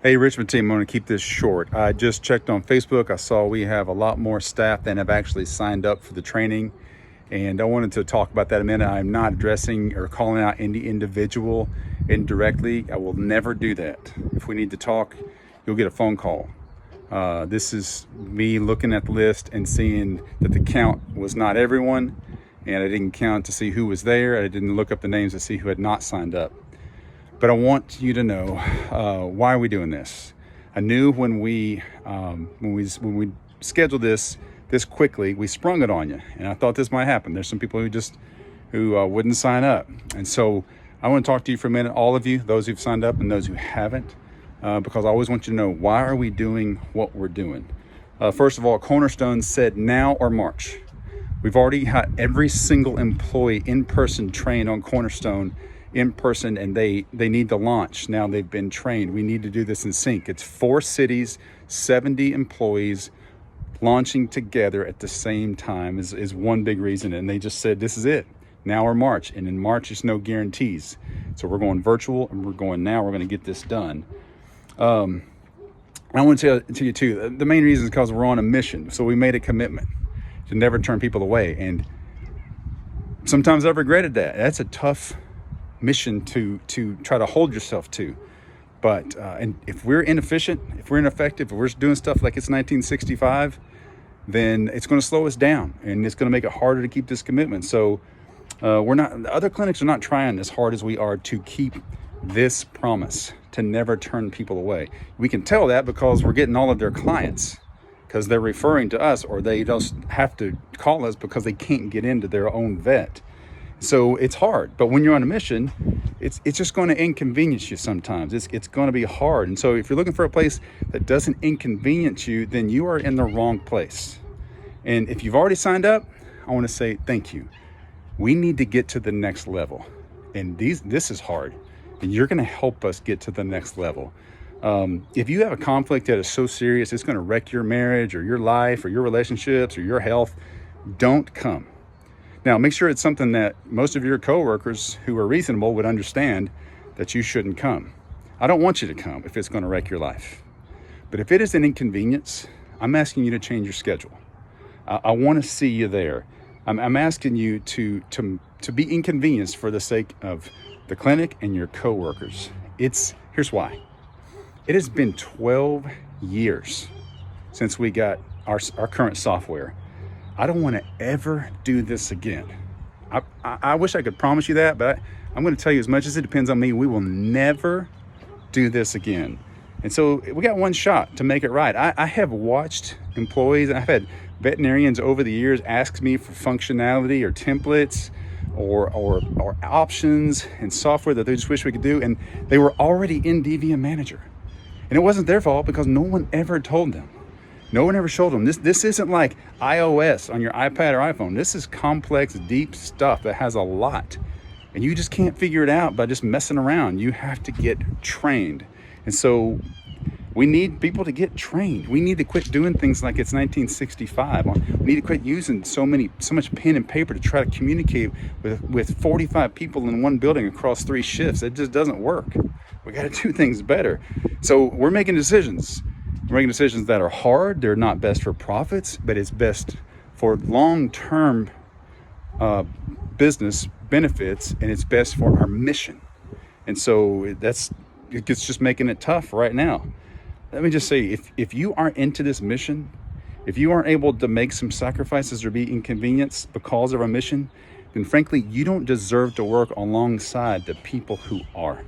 Hey, Richmond team, I'm going to keep this short. I just checked on Facebook. I saw we have a lot more staff than have actually signed up for the training. And I wanted to talk about that a minute. I'm not addressing or calling out any individual indirectly. I will never do that. If we need to talk, you'll get a phone call. This is me looking at the list and seeing that the count was not everyone. And I didn't count to see who was there. I didn't look up the names to see who had not signed up. But I want you to know why are we doing this. I knew when we scheduled this quickly, we sprung it on you, and I thought this might happen. There's some people who wouldn't sign up, and so I want to talk to you for a minute, all of you, those who've signed up and those who haven't, because I always want you to know why are we doing what we're doing. First of all, Cornerstone said now or March. We've already had every single employee in person trained on Cornerstone in person, and they need to launch. Now they've been trained. We need to do this in sync. It's 4 cities, 70 employees launching together at the same time is one big reason. And they just said, this is it, now or March. And in March, there's no guarantees. So we're going virtual and we're going now. We're going to get this done. I want to tell you too, the main reason is because we're on a mission. So we made a commitment to never turn people away. And sometimes I've regretted that. That's a tough mission to try to hold yourself to, but and if we're inefficient, if we're ineffective, if we're doing stuff like it's 1965, then it's going to slow us down and it's going to make it harder to keep this commitment. So we're not, the other clinics are not trying as hard as we are to keep this promise to never turn people away. We can tell that because we're getting all of their clients because they're referring to us, or they just have to call us because they can't get into their own vet. So it's hard, but when you're on a mission, it's just going to inconvenience you sometimes. It's going to be hard. And so if you're looking for a place that doesn't inconvenience you, then you are in the wrong place. And if you've already signed up, I want to say thank you. We need to get to the next level. And this is hard. And you're going to help us get to the next level. If you have a conflict that is so serious, it's going to wreck your marriage or your life or your relationships or your health, don't come. Now, make sure it's something that most of your coworkers who are reasonable would understand that you shouldn't come. I don't want you to come if it's going to wreck your life. But if it is an inconvenience, I'm asking you to change your schedule. I want to see you there. I'm asking you to be inconvenienced for the sake of the clinic and your coworkers. Here's why. It has been 12 years since we got our current software. I don't want to ever do this again. I wish I could promise you that, but I'm going to tell you, as much as it depends on me, we will never do this again. And so we got one shot to make it right. I have watched employees, and I've had veterinarians over the years ask me for functionality or templates or options and software that they just wish we could do, and they were already in DVM Manager. And it wasn't their fault because no one ever told them. No one ever showed them. This isn't like iOS on your iPad or iPhone. This is complex, deep stuff that has a lot. And you just can't figure it out by just messing around. You have to get trained. And so we need people to get trained. We need to quit doing things like it's 1965. We need to quit using so much pen and paper to try to communicate with 45 people in one building across 3 shifts. It just doesn't work. We got to do things better. So we're making decisions. We're making decisions that are hard. They're not best for profits, but it's best for long-term business benefits, and it's best for our mission. And so it's just making it tough right now. Let me just say, if you aren't into this mission, if you aren't able to make some sacrifices or be inconvenienced because of our mission, then frankly, you don't deserve to work alongside the people who are.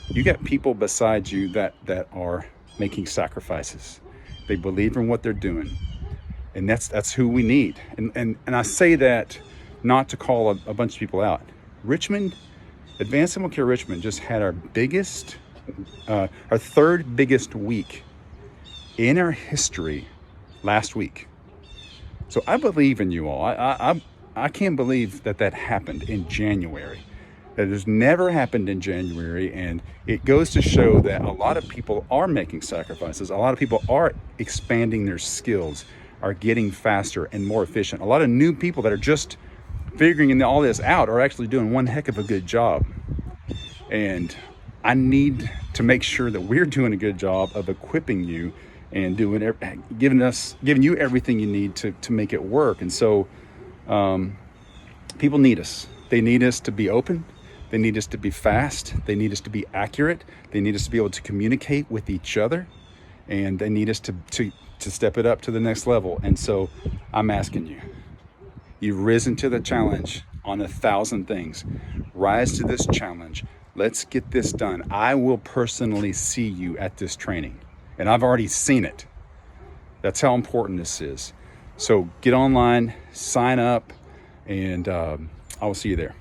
You got people beside you that are making sacrifices. They believe in what they're doing, and that's who we need. And I say that not to call a bunch of people out. Richmond, Advanced Animal Care Richmond just had our third biggest week in our history last week. So I believe in you all. I can't believe that happened in January. That has never happened in January, and it goes to show that a lot of people are making sacrifices. A lot of people are expanding their skills, are getting faster and more efficient. A lot of new people that are just figuring all this out are actually doing one heck of a good job. And I need to make sure that we're doing a good job of equipping you and giving you everything you need to make it work. And so people need us. They need us to be open. They need us to be fast. They need us to be accurate. They need us to be able to communicate with each other. And they need us to step it up to the next level. And so I'm asking you, you've risen to the challenge on 1,000 things. Rise to this challenge. Let's get this done. I will personally see you at this training, and I've already seen it. That's how important this is. So get online, sign up, and I will see you there.